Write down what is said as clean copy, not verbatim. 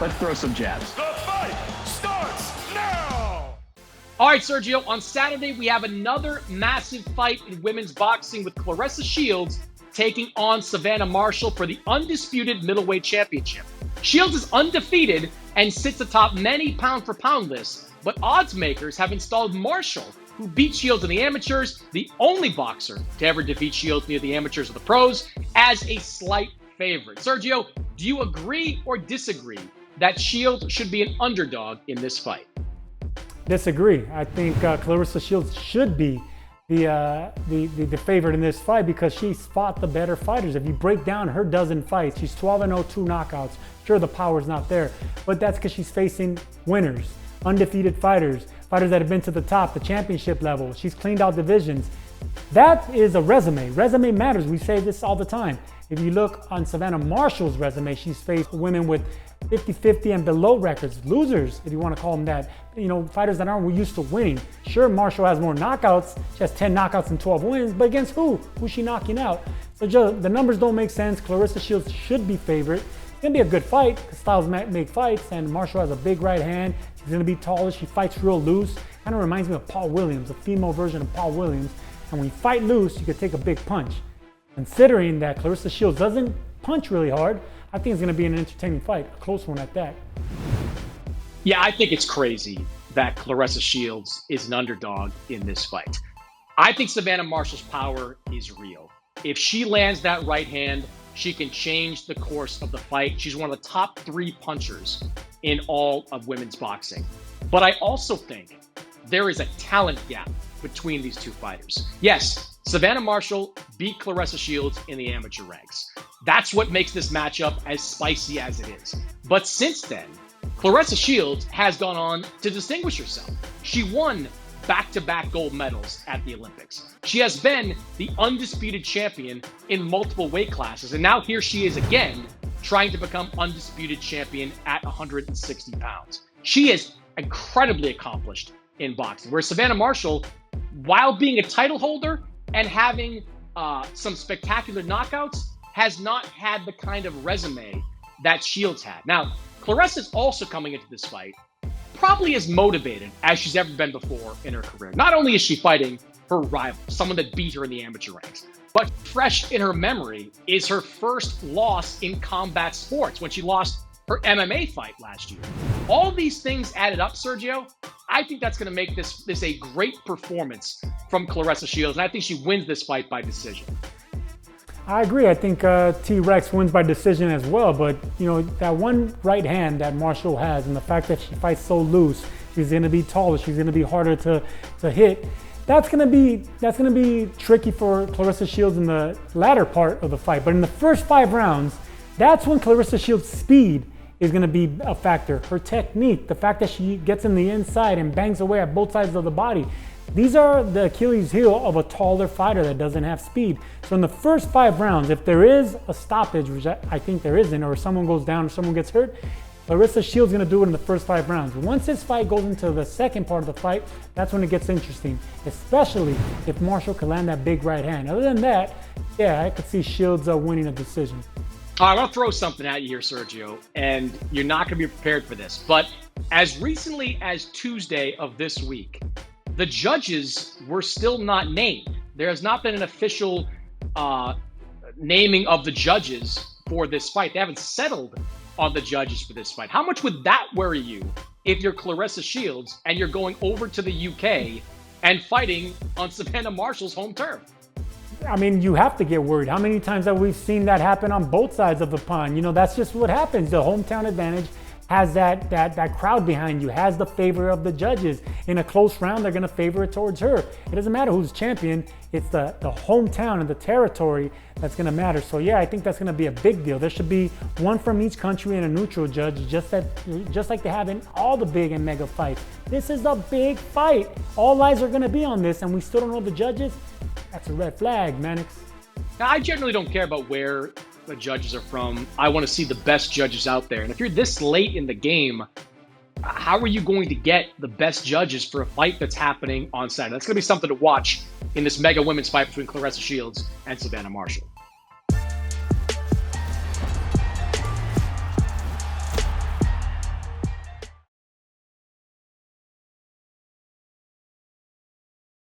Let's throw some jabs. The fight starts now! All right, Sergio, on Saturday, we have another massive fight in women's boxing with Claressa Shields taking on Savannah Marshall for the undisputed middleweight championship. Shields is undefeated and sits atop many pound-for-pound lists, but odds makers have installed Marshall, who beat Shields in the amateurs, the only boxer to ever defeat Shields near the amateurs or the pros, as a slight favorite. Sergio, do you agree or disagree that Shields should be an underdog in this fight? Disagree. I think Claressa Shields should be the favorite in this fight because she's fought the better fighters. If you break down her dozen fights, she's 12-0, 2 knockouts. Sure, the power's not there, but that's because she's facing winners, undefeated fighters that have been to the top, the championship level. She's cleaned out divisions. That is a resume. Resume matters. We say this all the time. If you look on Savannah Marshall's resume, she's faced women with 50-50 and below records, losers, if you want to call them that. You know, fighters that aren't used to winning. Sure, Marshall has more knockouts. She has 10 knockouts and 12 wins, but against who? Who's she knocking out? So the numbers don't make sense. Claressa Shields should be favored. It's going to be a good fight because styles make fights, and Marshall has a big right hand. She's going to be taller. She fights real loose. Kind of reminds me of Paul Williams, a female version of Paul Williams. And when you fight loose, you can take a big punch. Considering that Claressa Shields doesn't punch really hard, I think it's going to be an entertaining fight, a close one at that. Yeah, I think it's crazy that Claressa Shields is an underdog in this fight. I think Savannah Marshall's power is real. If she lands that right hand, she can change the course of the fight. She's one of the top 3 punchers in all of women's boxing. But I also think there is a talent gap between these two fighters. Yes, Savannah Marshall beat Claressa Shields in the amateur ranks. That's what makes this matchup as spicy as it is. But since then, Claressa Shields has gone on to distinguish herself. She won back-to-back gold medals at the Olympics. She has been the undisputed champion in multiple weight classes, and now here she is again trying to become undisputed champion at 160 pounds. She is incredibly accomplished in boxing, where Savannah Marshall, while being a title holder and having some spectacular knockouts, has not had the kind of resume that Shields had. Now, Claressa is also coming into this fight probably as motivated as she's ever been before in her career. Not only is she fighting her rival, someone that beat her in the amateur ranks, but fresh in her memory is her first loss in combat sports when she lost her MMA fight last year. All these things added up, Sergio, I think that's going to make this a great performance from Claressa Shields, and I think she wins this fight by decision. I agree. I think T-Rex wins by decision as well. But, you know, that one right hand that Marshall has and the fact that she fights so loose, she's going to be taller, she's going to be harder to hit. That's going to be tricky for Claressa Shields in the latter part of the fight. But in the first 5 rounds, that's when Claressa Shields' speed is going to be a factor. Her technique, the fact that she gets in the inside and bangs away at both sides of the body. These are the Achilles heel of a taller fighter that doesn't have speed. So in the first 5 rounds, if there is a stoppage, which I think there isn't, or someone goes down or someone gets hurt, Claressa Shields is going to do it in the first 5 rounds. Once this fight goes into the second part of the fight, that's when it gets interesting, especially if Marshall can land that big right hand. Other than that, yeah, I could see Shields winning a decision. All right, I'm going to throw something at you here, Sergio, and you're not going to be prepared for this. But as recently as Tuesday of this week, the judges were still not named. There has not been an official naming of the judges for this fight. They haven't settled on the judges for this fight. How much would that worry you if you're Claressa Shields and you're going over to the UK and fighting on Savannah Marshall's home turf? I mean, you have to get worried. How many times have we seen that happen on both sides of the pond? You know, that's just what happens. The hometown advantage has that crowd behind you, has the favor of the judges. In a close round, they're going to favor it towards her. It doesn't matter who's champion. It's the hometown and the territory that's going to matter. So yeah, I think that's going to be a big deal. There should be one from each country and a neutral judge, just like they have in all the big and mega fights. This is a big fight. All eyes are going to be on this, and we still don't know the judges. That's a red flag, Mannix. Now, I generally don't care about where the judges are from. I want to see the best judges out there. And if you're this late in the game, how are you going to get the best judges for a fight that's happening on Saturday? That's going to be something to watch in this mega women's fight between Claressa Shields and Savannah Marshall.